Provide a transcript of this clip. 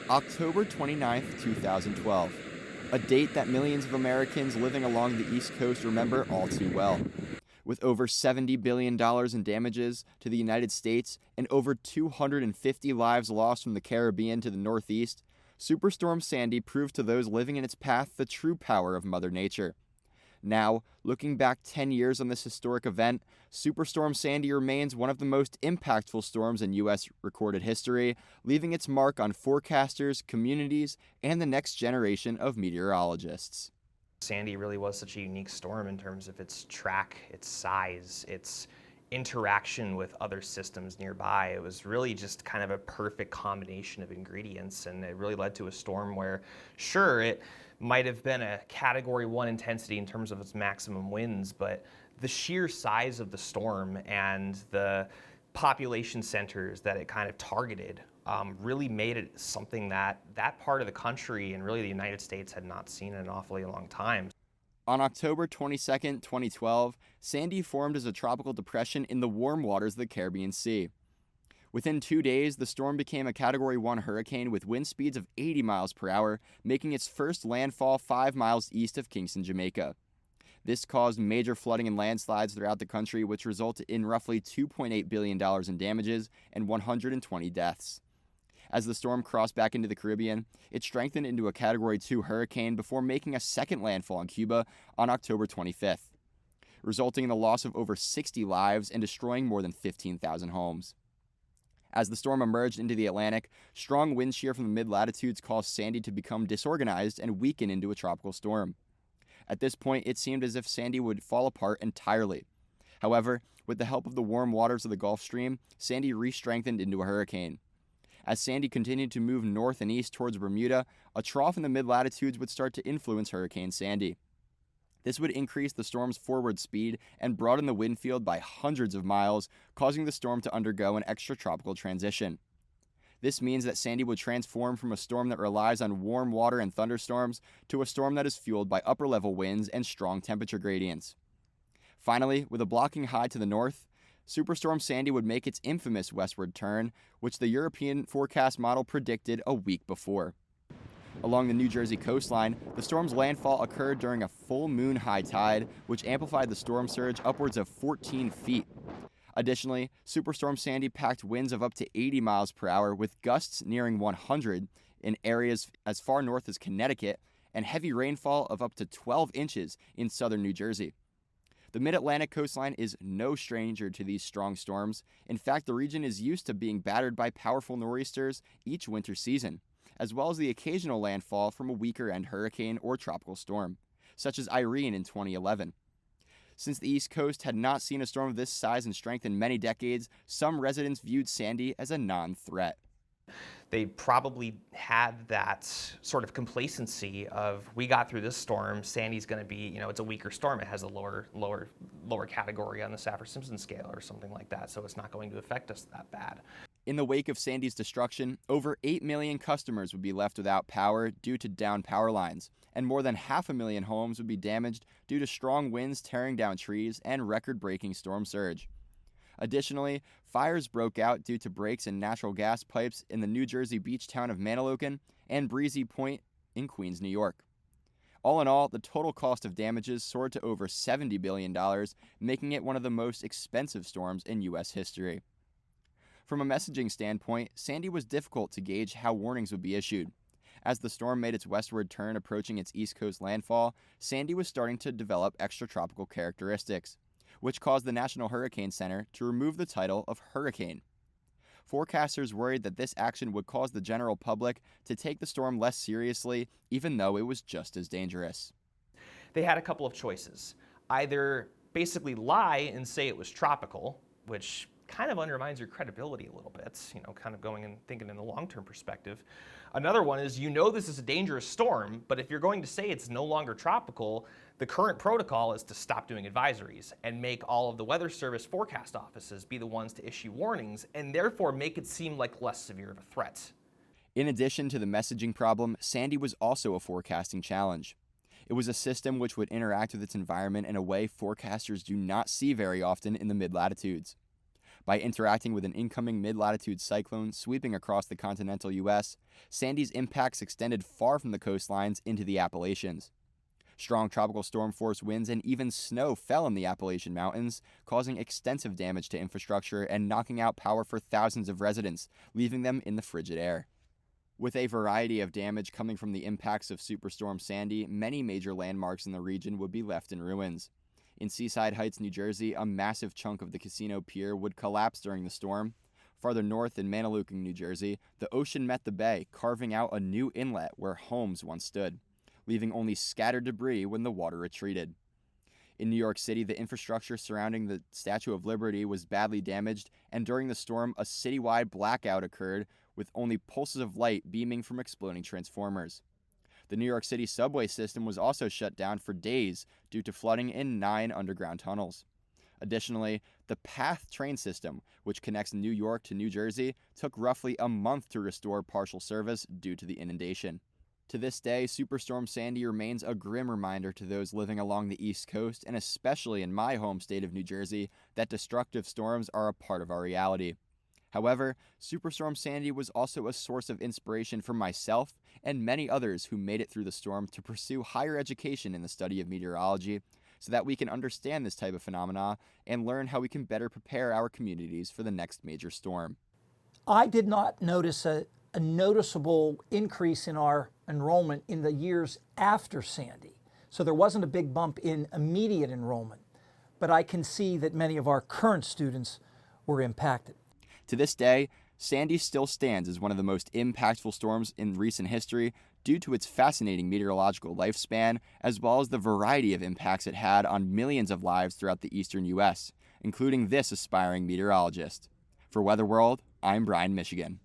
October 29th, 2012, a date that millions of Americans living along the East Coast remember all too well. With over $70 billion in damages to the United States and over 250 lives lost from the Caribbean to the Northeast, Superstorm Sandy proved to those living in its path the true power of Mother Nature. Now, looking back 10 years on this historic event, Superstorm Sandy remains one of the most impactful storms in U.S. recorded history, leaving its mark on forecasters, communities, and the next generation of meteorologists. Sandy really was such a unique storm in terms of its track, its size, its interaction with other systems nearby. It was really just kind of a perfect combination of ingredients, and it really led to a storm where, sure, it might have been a Category 1 intensity in terms of its maximum winds, but the sheer size of the storm and the population centers that it kind of targeted really made it something that that part of the country and really the United States had not seen in an awfully long time. On October 22, 2012, Sandy formed as a tropical depression in the warm waters of the Caribbean Sea. Within 2 days, the storm became a Category 1 hurricane with wind speeds of 80 miles per hour, making its first landfall 5 miles east of Kingston, Jamaica. This caused major flooding and landslides throughout the country, which resulted in roughly $2.8 billion in damages and 120 deaths. As the storm crossed back into the Caribbean, it strengthened into a Category 2 hurricane before making a second landfall in Cuba on October 25th, resulting in the loss of over 60 lives and destroying more than 15,000 homes. As the storm emerged into the Atlantic, strong wind shear from the mid-latitudes caused Sandy to become disorganized and weaken into a tropical storm. At this point, it seemed as if Sandy would fall apart entirely. However, with the help of the warm waters of the Gulf Stream, Sandy re-strengthened into a hurricane. As Sandy continued to move north and east towards Bermuda, a trough in the mid-latitudes would start to influence Hurricane Sandy. This would increase the storm's forward speed and broaden the wind field by hundreds of miles, causing the storm to undergo an extratropical transition. This means that Sandy would transform from a storm that relies on warm water and thunderstorms to a storm that is fueled by upper-level winds and strong temperature gradients. Finally, with a blocking high to the north, Superstorm Sandy would make its infamous westward turn, which the European forecast model predicted a week before. Along the New Jersey coastline, the storm's landfall occurred during a full moon high tide, which amplified the storm surge upwards of 14 feet. Additionally, Superstorm Sandy packed winds of up to 80 miles per hour with gusts nearing 100 in areas as far north as Connecticut and heavy rainfall of up to 12 inches in southern New Jersey. The mid-Atlantic coastline is no stranger to these strong storms. In fact, the region is used to being battered by powerful nor'easters each winter season, as well as the occasional landfall from a weaker end hurricane or tropical storm, such as Irene in 2011. Since the East Coast had not seen a storm of this size and strength in many decades, some residents viewed Sandy as a non-threat. They probably had that sort of complacency of, we got through this storm, Sandy's going to be, it's a weaker storm. It has a lower category on the Saffir-Simpson scale or something like that, so it's not going to affect us that bad. In the wake of Sandy's destruction, over 8 million customers would be left without power due to downed power lines, and more than 500,000 homes would be damaged due to strong winds tearing down trees and record-breaking storm surge. Additionally, fires broke out due to breaks in natural gas pipes in the New Jersey beach town of Manahawkin and Breezy Point in Queens, New York. All in all, the total cost of damages soared to over $70 billion, making it one of the most expensive storms in U.S. history. From a messaging standpoint, Sandy was difficult to gauge how warnings would be issued. As the storm made its westward turn approaching its east coast landfall, Sandy was starting to develop extratropical characteristics, which caused the National Hurricane Center to remove the title of hurricane. Forecasters worried that this action would cause the general public to take the storm less seriously, even though it was just as dangerous. They had a couple of choices. Either basically lie and say it was tropical, which kind of undermines your credibility a little bit, kind of going and thinking in the long-term perspective. Another one is, this is a dangerous storm, but if you're going to say it's no longer tropical, the current protocol is to stop doing advisories and make all of the Weather Service forecast offices be the ones to issue warnings and therefore make it seem like less severe of a threat. In addition to the messaging problem, Sandy was also a forecasting challenge. It was a system which would interact with its environment in a way forecasters do not see very often in the mid-latitudes. By interacting with an incoming mid-latitude cyclone sweeping across the continental U.S., Sandy's impacts extended far from the coastlines into the Appalachians. Strong tropical storm force winds and even snow fell in the Appalachian Mountains, causing extensive damage to infrastructure and knocking out power for thousands of residents, leaving them in the frigid air. With a variety of damage coming from the impacts of Superstorm Sandy, many major landmarks in the region would be left in ruins. In Seaside Heights, New Jersey, a massive chunk of the casino pier would collapse during the storm. Farther north in Manahawkin, New Jersey, the ocean met the bay, carving out a new inlet where homes once stood, leaving only scattered debris when the water retreated. In New York City, the infrastructure surrounding the Statue of Liberty was badly damaged, and during the storm, a citywide blackout occurred with only pulses of light beaming from exploding transformers. The New York City subway system was also shut down for days due to flooding in 9 underground tunnels. Additionally, the PATH train system, which connects New York to New Jersey, took roughly a month to restore partial service due to the inundation. To this day, Superstorm Sandy remains a grim reminder to those living along the East Coast, and especially in my home state of New Jersey, that destructive storms are a part of our reality. However, Superstorm Sandy was also a source of inspiration for myself and many others who made it through the storm to pursue higher education in the study of meteorology, so that we can understand this type of phenomena and learn how we can better prepare our communities for the next major storm. I did not notice a noticeable increase in our enrollment in the years after Sandy. So there wasn't a big bump in immediate enrollment, but I can see that many of our current students were impacted. To this day, Sandy still stands as one of the most impactful storms in recent history due to its fascinating meteorological lifespan, as well as the variety of impacts it had on millions of lives throughout the eastern U.S., including this aspiring meteorologist. For Weather World, I'm Brian, Michigan.